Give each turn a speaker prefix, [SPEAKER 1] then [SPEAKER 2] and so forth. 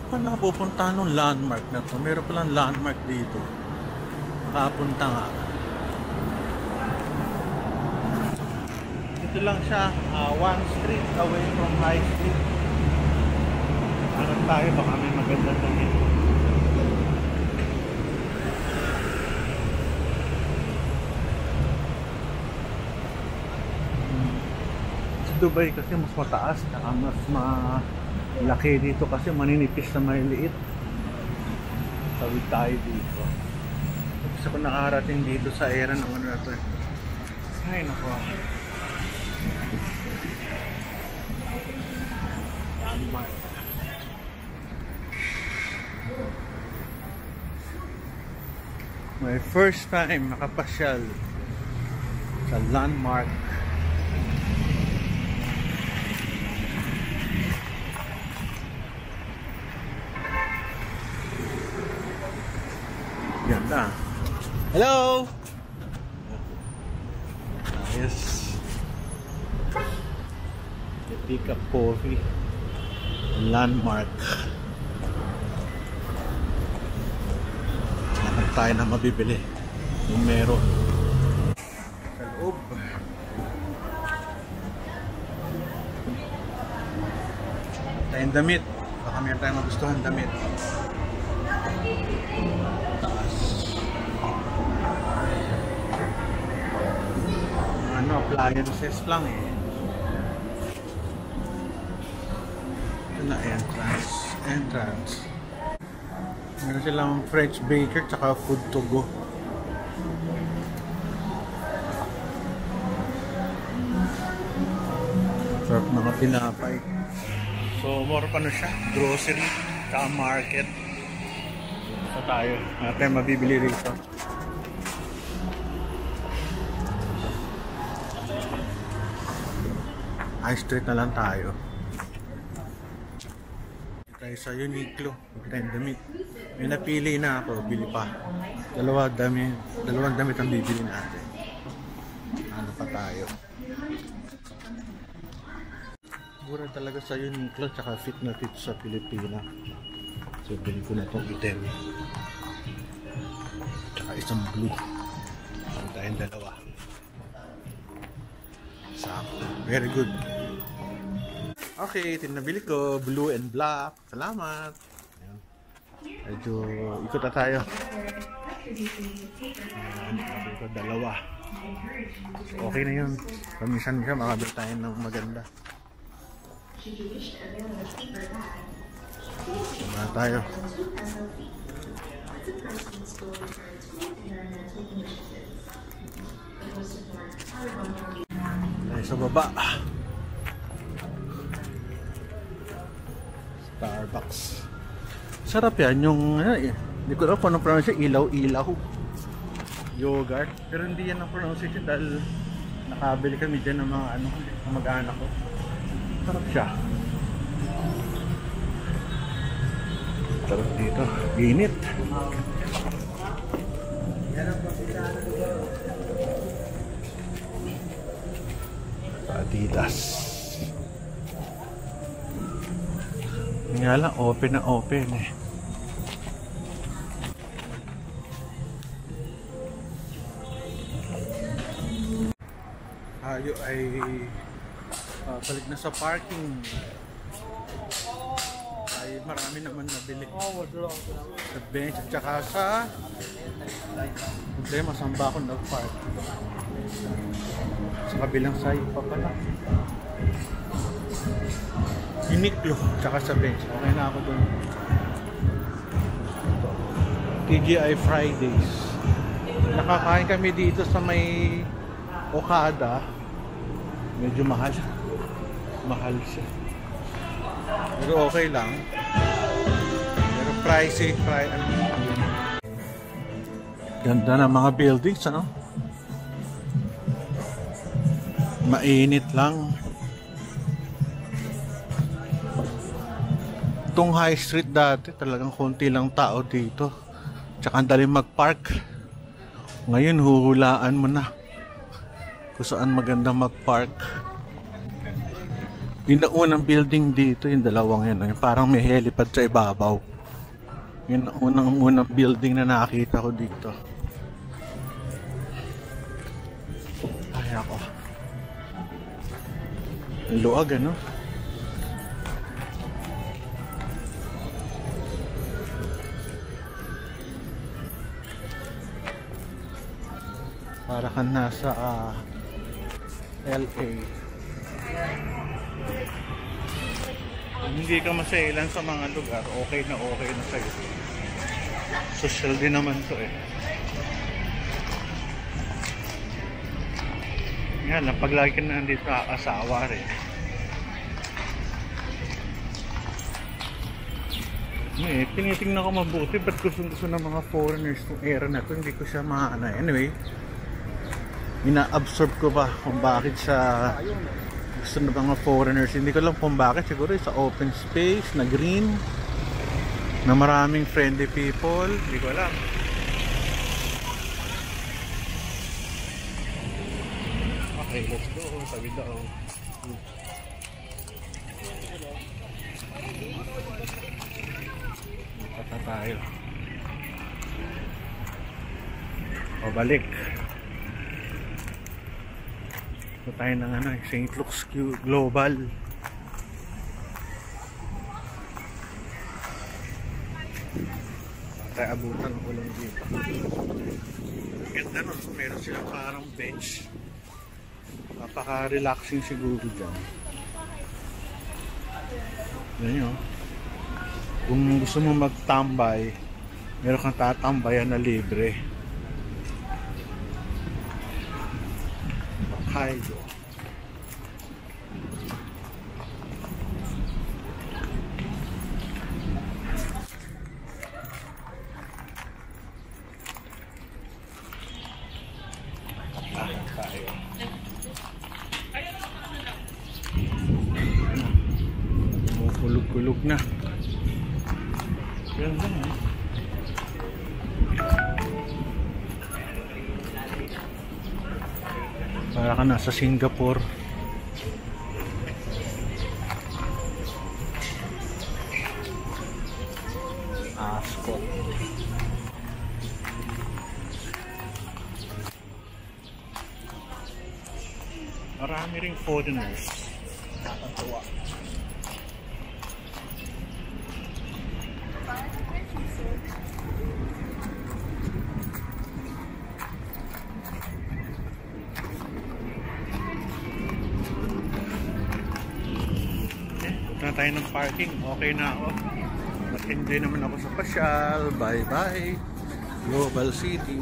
[SPEAKER 1] Paano napupunta nung landmark na to? Meron palang landmark dito. Nakapunta nga. Dito lang siya, one street away from High Street. Hanap tayo, baka may maganda damit. Dubai kasi mas mataas, mas malaki dito kasi maninipis na maliliit. Tawid tayo dito. Gusto ko nakarating dito sa era ng ano na to. Ay nako. My first time nakapasyal sa landmark. Ganda. Hello! Nice. Pick up coffee. Landmark. Hanap tayo na mabibili. Yung meron. Sa loob. Tayong damit. Baka meron tayong magustuhan damit. Appliances lang eh. Ito na entrance. Meron silang French baker tsaka food to go. Sarap mga tinapay. So more pa na siya, grocery tsaka market. So tayo, natin mabibili rito. High Street na lang tayo. Tayo sa Uniqlo. Magandang damit. May napili na ako. Bili pa. Dalawang damit ang bibili natin. Ano pa tayo? Mura talaga sa Uniqlo. Tsaka fit na fit sa Pilipina. So bili ko na itong item. Tsaka isang blue. Meron tayong dalawa. Sakto. Very good. Okay, tinabili ko blue and black. Salamat. Ayan. Medyo ikot na tayo. Ayan, ko dalawa. So, okay na yun. Paminsan ka makabili tayo ng maganda. Sama tayo. Ay, sa baba. Starbucks. Sarap yan yung hindi ko alam kung anong pronunciation. Ilaw-ilaw yogurt, pero hindi yan ang pronunciation dahil nakabili kami dyan ng mga mag-anak ko. Sarap siya. Sarap dito, init. Adidas. Nga lang, open na open eh. Tayo ay balik na sa parking. Ay marami naman nabili. Sa bench at saka sa problema, saan ba ako nag-park? Sa kabilang side pa pala. Uniqlo, tsaka sa bench. Okay na ako dun. TGI Fridays. Nakakain kami dito sa may Okada. Medyo mahal. Mahal siya. Pero okay lang. Pero pricey. Ganda ng mga buildings, ano? Mainit lang. Itong High Street dati talagang konti lang tao dito, tsaka ang dali mag-park. Ngayon huhulaan mo na kung saan maganda mag-park. Yung naunang building dito, yung dalawang yun, yung parang may helipad sa ibabaw. Yung unang building na nakita ko dito. Ay ako. Ang luwag, ano? Para kang nasa LA. Hindi ka masailan sa mga lugar, okay na sa'yo. Social din naman to eh. Yan, pag lagi ka na nandito asawa rin. Tinitingnan ko mabuti, ba't gusto ng mga foreigners itong era na to, hindi ko siya maana. Anyway, ina-absorb ko ba kung bakit siya gusto ng mga foreigners. Hindi ko lang kung bakit, siguro sa open space na green na maraming friendly people, hindi ko alam. Okay, let's go sa video. Pata tayo pabalik. Ito tayo ng St. Luke's Global. Tayo abutan ng ulang dito. Ganda nun, meron silang parang bench. Napaka-relaxing siguro dyan. Yan yun. Kung gusto mo magtambay, meron kang tatambayan na libre. Hokkaido. Kulog-kulog na. Yan lang eh. Para ka nasa Singapore. Ascot. Marami ring foreigners. Nakakatuwa. Na tayo ng parking, okay na ako. Nag-enjoy naman ako sa pasyal. Bye bye Global City.